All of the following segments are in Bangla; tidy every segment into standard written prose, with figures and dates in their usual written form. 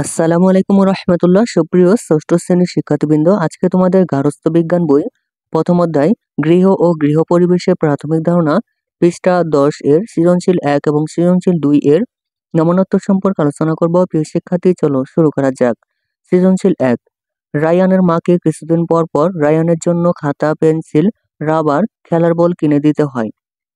আসসালামু আলাইকুম রহমতুল্লাহ। সুপ্রিয় ষষ্ঠ শ্রেণীর শিক্ষার্থীবৃন্দ, আজকে তোমাদের গার্হস্থ্য বিজ্ঞান বই প্রথম অধ্যায় গৃহ ও গৃহ পরিবেশের প্রাথমিক ধারণা পৃষ্ঠা 10 এর সৃজনশীল 1 এবং সৃজনশীল 2 এর নমুনোত্তর সম্পর্কে আলোচনা করব। প্রিয় শিক্ষার্থী, চলো শুরু করা যাক। সৃজনশীল 1। রায়ানের মাকে কিছুদিন পর পর রায়ানের জন্য খাতা, পেন্সিল, রাবার, খেলার বল কিনে দিতে হয়।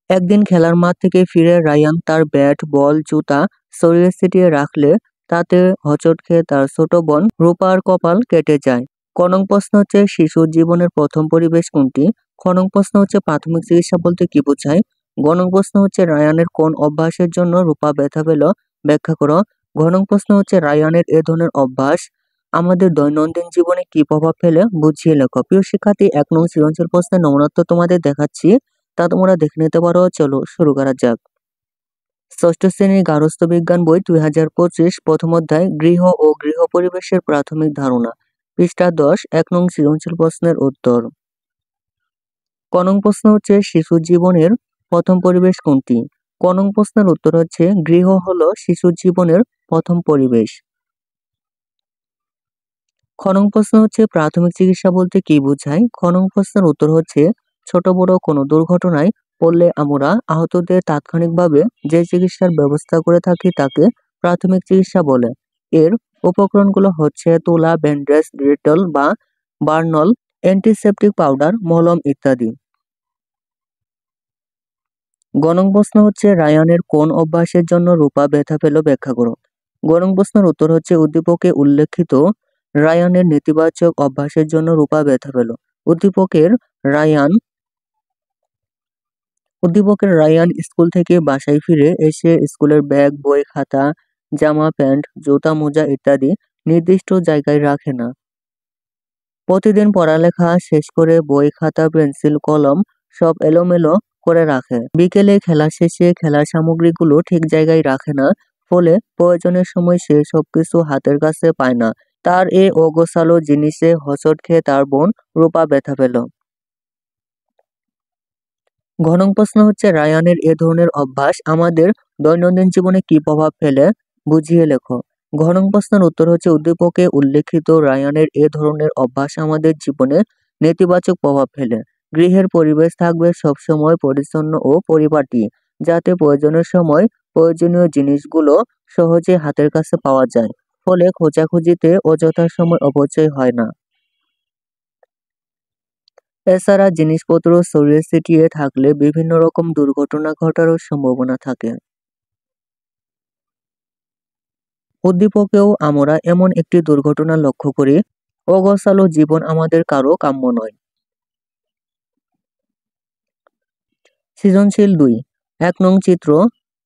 একদিন খেলার মাঠ থেকে ফিরে রায়ান তার ব্যাট, বল, জুতা ছড়িয়ে ছিটিয়ে রাখলে তাতে হোঁচট খেয়ে তার ছোট বোন রূপার কপাল কেটে যায়। ক নং প্রশ্ন হচ্ছে শিশুর জীবনের প্রথম পরিবেশ কোনটি? খ নং প্রশ্ন হচ্ছে প্রাথমিক চিকিৎসা বলতে কি বোঝায়? গ নং প্রশ্ন হচ্ছে রায়ানের কোন অভ্যাসের জন্য রূপা ব্যথা পেল, ব্যাখ্যা করো। ঘ নং প্রশ্ন হচ্ছে রায়ানের এ ধরনের অভ্যাস আমাদের দৈনন্দিন জীবনে কি প্রভাব ফেলে, বুঝিয়ে লেখো। প্রিয় শিক্ষার্থী, 1 নং সৃজনশীল প্রশ্নের নমুনাত্মক তোমাদের দেখাচ্ছি, তা তোমরা দেখে নিতে পারো। চলো শুরু করা যাক। ষষ্ঠ শ্রেণীর গার্হস্থ্য বিজ্ঞান বই 2025 প্রথম অধ্যায় গৃহ ও গৃহ পরিবেশের প্রাথমিক ধারণা পৃষ্ঠা 10 1 নং সৃজনশীল প্রশ্নের উত্তর। ক নং প্রশ্ন হচ্ছে শিশুর জীবনের প্রথম পরিবেশ কোনটি? ক নং প্রশ্নের উত্তর হচ্ছে গৃহ হলো শিশুর জীবনের প্রথম পরিবেশ। খ নং প্রশ্ন হচ্ছে প্রাথমিক চিকিৎসা বলতে কি বোঝায়? খ নং প্রশ্নের উত্তর হচ্ছে ছোট বড় কোনো দুর্ঘটনায় পড়লে আমরা আহতদের তাৎক্ষণিকভাবে যে চিকিৎসার ব্যবস্থা করে থাকি তাকে প্রাথমিক চিকিৎসা বলে। এর উপকরণগুলো হচ্ছে তুলা, ব্যান্ডেজ, ডেটল বা বার্নল, অ্যান্টিসেপটিক পাউডার, মলম ইত্যাদি। গ নং প্রশ্ন হচ্ছে রায়ানের কোন অভ্যাসের জন্য রূপা ব্যথা পেল, ব্যাখ্যা করো। গ নং প্রশ্নের উত্তর হচ্ছে উদ্দীপকে উল্লেখিত রায়ানের নেতিবাচক অভ্যাসের জন্য রূপা ব্যথা পেল। উদ্দীপকের রায়ান স্কুল থেকে বাসায় ফিরে এসে স্কুলের ব্যাগ, বই, খাতা, জামা, প্যান্ট, জুতা, মোজা ইত্যাদি নির্দিষ্ট জায়গায় রাখে না। প্রতিদিন পড়ালেখা শেষ করে বই, খাতা, পেন্সিল, কলম সব এলোমেলো করে রাখে। বিকেলে খেলা শেষে খেলার সামগ্রীগুলো ঠিক জায়গায় রাখে না, ফলে প্রয়োজনের সময় সে সবকিছু হাতের কাছে পায় না। তার এ অগোছালো জিনিসে হোঁচট খেয়ে তার বোন রূপা ব্যথা পেল। ঘ নং প্রশ্ন হচ্ছে রায়ানের এ ধরনের অভ্যাস আমাদের দৈনন্দিন জীবনে কি প্রভাব ফেলে, বুঝিয়ে লেখো। ঘ নং প্রশ্নের উত্তর হচ্ছে উদ্দীপকে উল্লেখিত রায়ানের এ ধরনের অভ্যাস আমাদের জীবনে নেতিবাচক প্রভাব ফেলে। গৃহের পরিবেশ থাকবে সবসময় পরিচ্ছন্ন ও পরিপাটি, যাতে প্রয়োজনের সময় প্রয়োজনীয় জিনিসগুলো সহজে হাতের কাছে পাওয়া যায়, ফলে খোঁজাখুঁজিতে অযথা সময় অপচয় হয় না। এছাড়া জিনিসপত্র ছড়িয়ে ছিটিয়ে থাকলে বিভিন্ন রকম দুর্ঘটনা ঘটারও সম্ভাবনা থাকে। উদ্দীপকেও আমরা এমন একটি দুর্ঘটনা লক্ষ্য করি, অগোছালো জীবন আমাদের কারো কাম্য নয়। সৃজনশীল 2 1 নং চিত্র,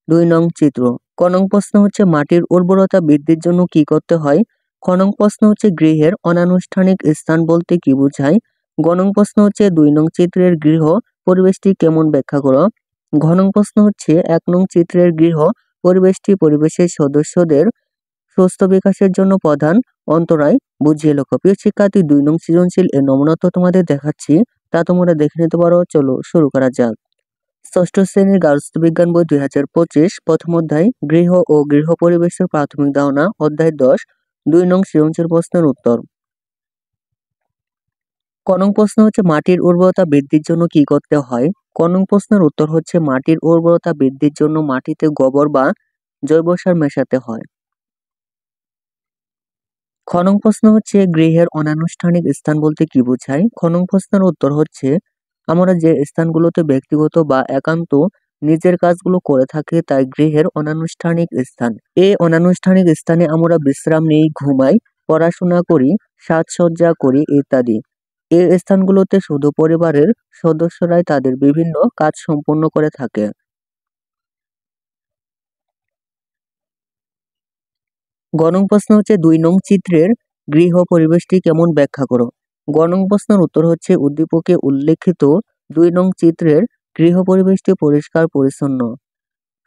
2 নং চিত্র। ক নং প্রশ্ন হচ্ছে মাটির উর্বরতা বৃদ্ধির জন্য কি করতে হয়? খ নং প্রশ্ন হচ্ছে গৃহের অনানুষ্ঠানিক স্থান বলতে কি বোঝায়? গ নং প্রশ্ন হচ্ছে 2 নং চিত্রের গৃহ পরিবেশটি কেমন, ব্যাখ্যা করো। ঘ নং প্রশ্ন হচ্ছে 1 নং চিত্রের গৃহ পরিবেশটি পরিবেশের সদস্যদের সুস্থ বিকাশের জন্য প্রধান অন্তরায়, বুঝিয়ে লেখো। প্রিয় শিক্ষার্থী, 2 নং সৃজনশীল এর নমুনা তো তোমাদের দেখাচ্ছি, তা তোমরা দেখে নিতে পারো। চলো শুরু করা যাক। ষষ্ঠ শ্রেণীর গার্হস্থ্য বিজ্ঞান বই 2025 প্রথম অধ্যায় গৃহ ও গৃহ পরিবেশের প্রাথমিক ধারণা অধ্যায় 10 2 নং সৃজনশীল প্রশ্নের উত্তর। ক নং প্রশ্ন হচ্ছে মাটির উর্বরতা বৃদ্ধির জন্য কি করতে হয়? ক নং প্রশ্নের উত্তর হচ্ছে মাটির উর্বরতা বৃদ্ধির জন্য মাটিতে গোবর বা জৈব সার মেশাতে হয়। খ নং প্রশ্ন হচ্ছে গৃহের অনানুষ্ঠানিক স্থান বলতে কি বোঝায়? খ নং প্রশ্নের উত্তর হচ্ছে আমরা যে স্থানগুলোতে ব্যক্তিগত বা একান্ত নিজের কাজগুলো করে থাকি তাই গৃহের অনানুষ্ঠানিক স্থান। এই অনানুষ্ঠানিক স্থানে আমরা বিশ্রাম নেই, ঘুমাই, পড়াশোনা করি, সাজসজ্জা করি ইত্যাদি। এই স্থানগুলোতে শুধু পরিবারের সদস্যরাই তাদের বিভিন্ন কাজ সম্পন্ন করে থাকে। গ নং প্রশ্ন হচ্ছে 2 নং চিত্রের গৃহ পরিবেশটি কেমন, ব্যাখ্যা করো। গ নং প্রশ্নের উত্তর হচ্ছে উদ্দীপকে উল্লেখিত 2 নং চিত্রের গৃহ পরিবেশটি পরিষ্কার পরিচ্ছন্ন।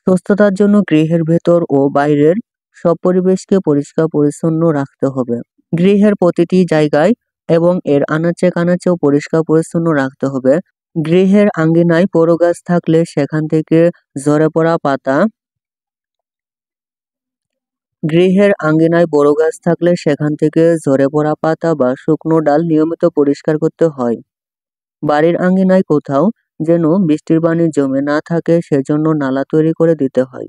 সুস্থতার জন্য গৃহের ভেতর ও বাইরের সব পরিবেশকে পরিষ্কার পরিচ্ছন্ন রাখতে হবে। গৃহের প্রতিটি জায়গায় এবং এর আনাচে কানাচেও পরিষ্কার পরিচ্ছন্ন রাখতে হবে। গৃহের আঙ্গিনায় বড় গাছ থাকলে সেখান থেকে ঝরে পড়া পাতা গৃহের আঙ্গিনায় বড় গাছ থাকলে সেখান থেকে ঝরে পড়া পাতা বা শুকনো ডাল নিয়মিত পরিষ্কার করতে হয়। বাড়ির আঙ্গিনায় কোথাও যেন বৃষ্টির পানি জমে না থাকে সেজন্য নালা তৈরি করে দিতে হয়।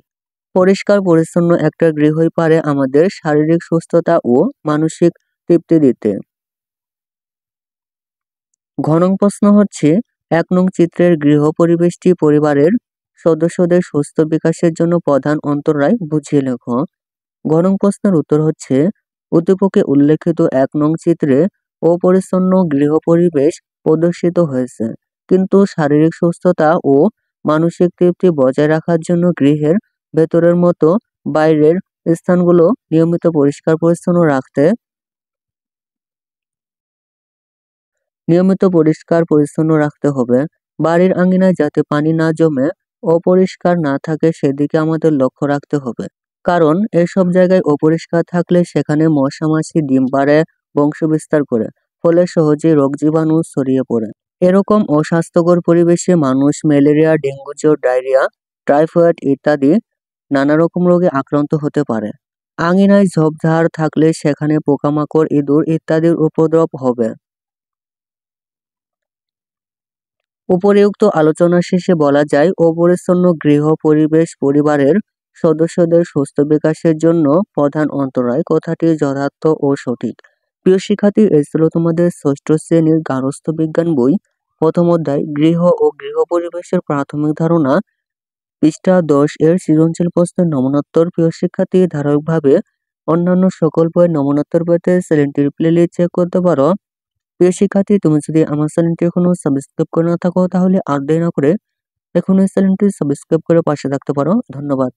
পরিষ্কার পরিচ্ছন্ন একটা গৃহই পারে আমাদের শারীরিক সুস্থতা ও মানসিক তৃপ্তি দিতে। ঘ নং প্রশ্ন হচ্ছে, ১ নং চিত্রের গৃহ পরিবেশটি পরিবারের সদস্যদের সুস্থ বিকাশের জন্য প্রধান অন্তরায় বুঝিয়ে লেখো। ঘ নং প্রশ্নের উত্তর হচ্ছে, উদ্দীপকে উল্লেখিত ১ নং চিত্রে অপরিচ্ছন্ন গৃহ পরিবেশ প্রদর্শিত হয়েছে, কিন্তু শারীরিক সুস্থতা ও মানসিক তৃপ্তি বজায় রাখার জন্য গৃহের ভেতরের মতো বাইরের স্থানগুলো নিয়মিত পরিষ্কার পরিচ্ছন্ন রাখতে হবে। বাড়ির আঙিনায় যাতে পানি না জমে অপরিষ্কার না থাকে সেদিকে আমাদের লক্ষ্য রাখতে হবে। কারণ এসব জায়গায় অপরিষ্কার থাকলে সেখানে মশা মাছি ডিম পাড়ে, বংশ বিস্তার করে, ফলে সহজেই রোগ জীবাণু ছড়িয়ে পড়ে। এরকম অস্বাস্থ্যকর পরিবেশে মানুষ ম্যালেরিয়া, ডেঙ্গু জ্বর, ডায়রিয়া, টাইফয়েড ইত্যাদি নানা রকম রোগে আক্রান্ত হতে পারে। আঙিনায় ঝোপঝাড় থাকলে সেখানে পোকামাকড়, ইঁদুর ইত্যাদির উপদ্রব হবে। উপরিউক্ত আলোচনা শেষে বলা যায়, অপরিচ্ছন্ন গৃহ পরিবেশ পরিবারের সদস্যদের সুস্থ বিকাশের জন্য প্রধান অন্তরায়। কথাটি যথার্থ ও সঠিক। প্রিয় শিক্ষার্থী, এই ছিল তোমাদের ষষ্ঠ শ্রেণীর গার্হস্থ্য বিজ্ঞান বই প্রথম অধ্যায় গৃহ ও গৃহ পরিবেশের প্রাথমিক ধারণা, পৃষ্ঠা 10 এর সৃজনশীল প্রশ্নের নমুনোত্তর। প্রিয় শিক্ষার্থী, ধারাবাহিকভাবে অন্যান্য সকল বইয়ের নমুনোত্তর পেতে চ্যানেলটির প্লেলিস্ট চেক করতে পারো। প্রিয় শিক্ষার্থী, তুমি যদি আমার চ্যানেলটি এখনো সাবস্ক্রাইব করে না থাকো তাহলে আর দেরি না করে এখনই চ্যানেলটি সাবস্ক্রাইব করে পাশে থাকতে পারো। ধন্যবাদ।